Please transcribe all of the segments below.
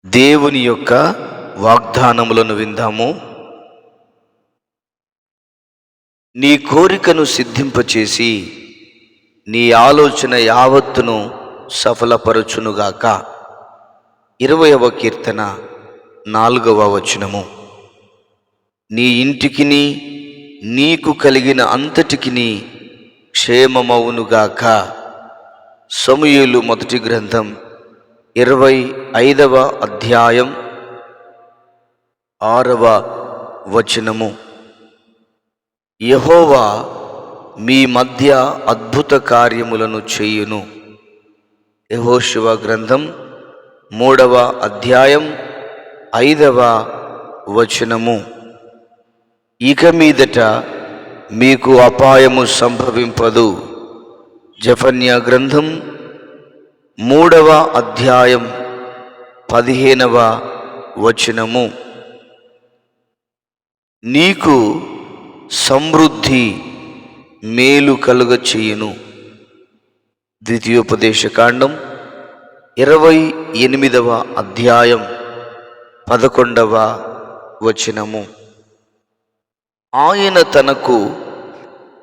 దేవుని యొక్క వాగ్దానములను విందాము. నీ కోరికను సిద్ధింపచేసి నీ ఆలోచన యావత్తును సఫలపరచునుగాక. 20వ కీర్తన 4వ వచనము. నీ ఇంటికిని నీకు కలిగిన అంతటికిని క్షేమమవునుగాక. సమూయేలు మొదటి గ్రంథం 25వ అధ్యాయం 6వ వచనము. యెహోవా మీ మధ్య అద్భుత కార్యములను చేయును. యెహోషువ గ్రంథం 3వ అధ్యాయం 5వ వచనము. ఇక మీదట మీకు అపాయము సంభవింపదు. జెఫన్యా గ్రంథం 3వ అధ్యాయం 15వ వచనము. నీకు సమృద్ధి మేలు కలుగ చేయును. ద్వితీయోపదేశకాండం 28వ అధ్యాయం 11వ వచనము. ఆయన తనకు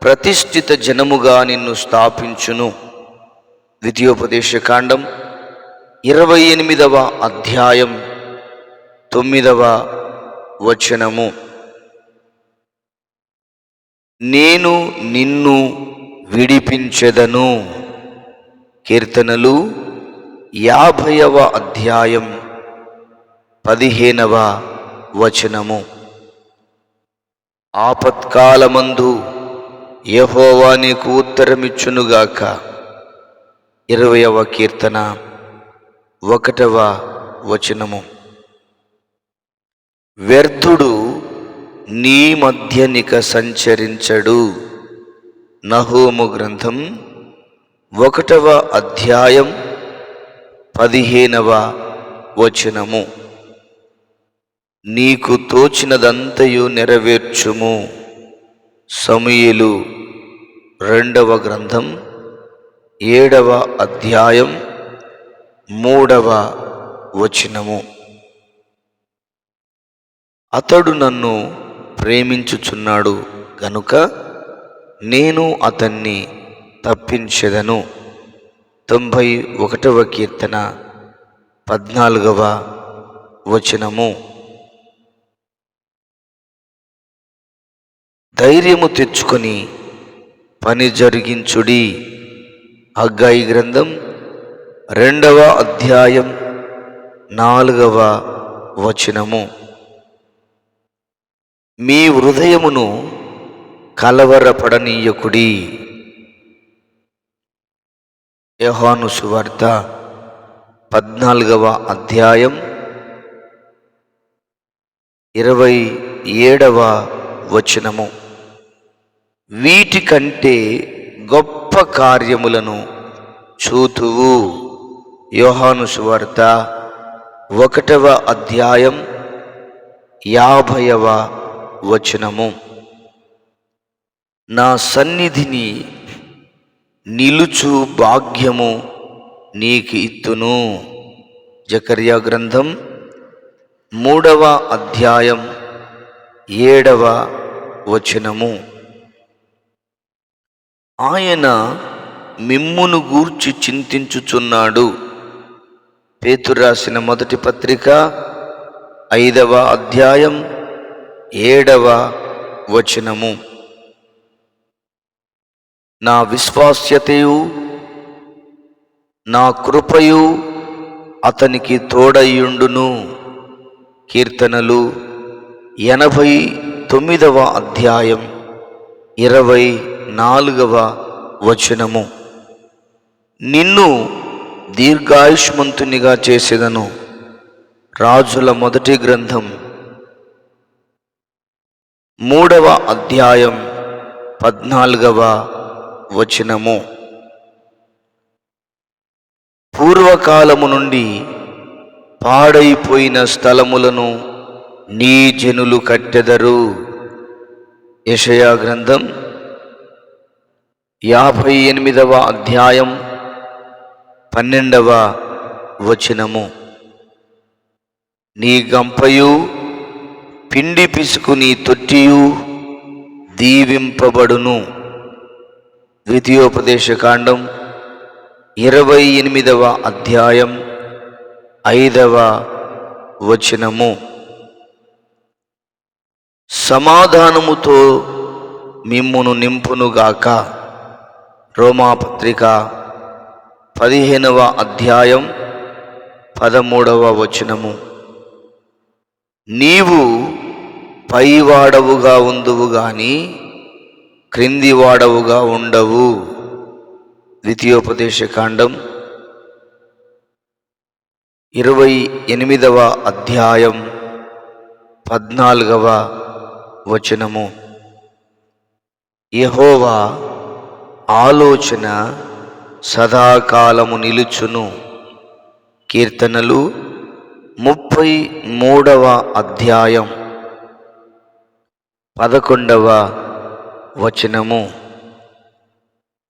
ప్రతిష్ఠిత జనముగా నిన్ను స్థాపించును. ద్వితీయోపదేశకాండం 28వ అధ్యాయం 9వ వచనము. నేను నిన్ను విడిపించెదను. కీర్తనలు 50వ అధ్యాయం 15వ వచనము. ఆపత్కాలమందు యెహోవా నీకు ఉత్తరమిచ్చునుగాక. 20వ కీర్తన 1వ వచనము. వ్యర్థుడు నీ మధ్యనిక సంచరించడు. నహూము గ్రంథం 1వ అధ్యాయం 15వ వచనము. నీకు తోచినదంతయు నెరవేర్చుము. సమూయేలు 2వ గ్రంథం 7వ అధ్యాయం 3వ వచనము. అతడు నన్ను ప్రేమించుచున్నాడు గనుక నేను అతన్ని తప్పించెదను. 91వ కీర్తన 14వ వచనము. ధైర్యము తెచ్చుకొని పని జరిగించుడి. హగ్గయి గ్రంథం 2వ అధ్యాయం 4వ వచనము. మీ హృదయమును కలవరపడనీయకుడి. యోహాను సువార్త 14వ అధ్యాయం 27వ వచనము. వీటికంటే గొప్ప కార్యములను చూతువు. యోహాను సువార్త 1వ అధ్యాయం 50వ వచనము. నా సన్నిధిని నిలుచు భాగ్యము నీకు ఇత్తును. జకర్యా గ్రంథం 3వ అధ్యాయం 7వ వచనము. ఆయన మిమ్మును గూర్చి చింతించుచున్నాడు. పేతురు రాసిన మొదటి పత్రిక 5వ అధ్యాయం 7వ వచనము. నా విశ్వాస్యతయు నా కృపయు అతనికి తోడయ్యుండును. కీర్తనలు 89వ అధ్యాయం 24వ వచనము. నిన్ను దీర్ఘాయుష్మంతునిగా చేసేదను. రాజుల మొదటి గ్రంథం 3వ అధ్యాయం 14వ వచనము. పూర్వకాలము నుండి పాడైపోయిన స్థలములను నీ జనులు కట్టెదరు. యెషయా గ్రంథం 58వ అధ్యాయం 12వ వచనము. నీ గంపయు పిండి పిసుకు నీ తొట్టియు దీవింపబడును. ద్వితీయోపదేశకాండం 28వ అధ్యాయం 5వ వచనము. సమాధానముతో మిమ్మును నింపునుగాక. రోమాపత్రిక 15వ అధ్యాయం 13వ వచనము. నీవు పైవాడవుగా ఉందువు గాని క్రిందివాడవుగా ఉండవు. ద్వితీయోపదేశకాండం 28వ అధ్యాయం 14వ వచనము. యెహోవా ఆలోచన సదాకాలము నిలుచును. కీర్తనలు 33వ అధ్యాయం 11వ వచనము.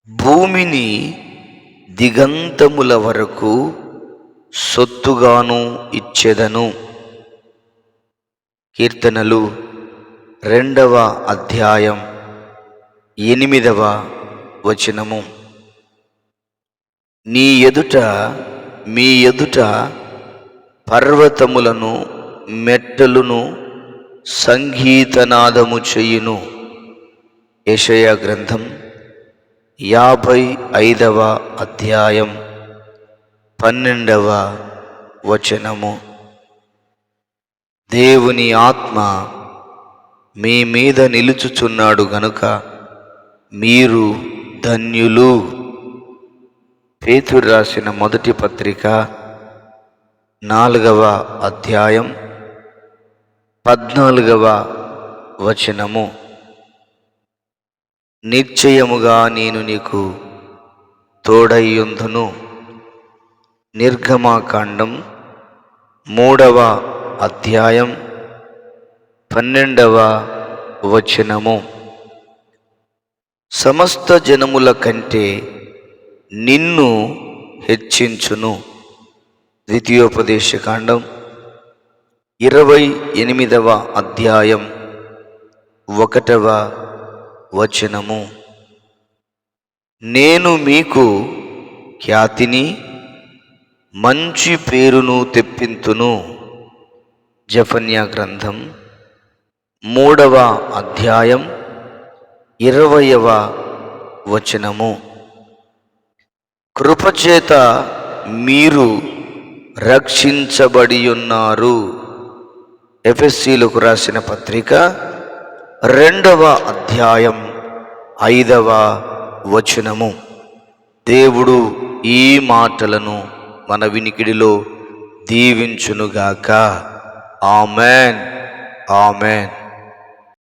భూమిని దిగంతముల వరకు సొత్తుగాను ఇచ్చెదను. కీర్తనలు 2వ అధ్యాయం 8వ వచనము. నీ ఎదుట మీ ఎదుట పర్వతములను మెట్టలును సంగీతనాదము చెయ్యును. యెషయా గ్రంథం 55వ అధ్యాయం 12వ వచనము. దేవుని ఆత్మ మీ మీద నిలుచుచున్నాడు గనుక మీరు ధన్యులు. పేతురు రాసిన మొదటి పత్రిక 4వ అధ్యాయం 14వ వచనము. నిశ్చయముగా నేను నీకు తోడైయుందును. నిర్గమాకాండం 3వ అధ్యాయం 12వ వచనము. సమస్త జనముల కంటే నిన్ను హెచ్చించును. ద్వితీయోపదేశకాండం 28వ అధ్యాయం 1వ వచనము. నేను మీకు ఖ్యాతిని మంచి పేరును తెప్పింతును. జెఫన్యా గ్రంథం 3వ అధ్యాయం 20వ వచనము. కృపచేత మీరు రక్షించబడి ఉన్నారు. ఎఫెసీయులకు రాసిన పత్రిక 2వ అధ్యాయం 5వ వచనము. దేవుడు ఈ మాటలను మన వినికిడిలో దీవించునుగాక. Amen, amen.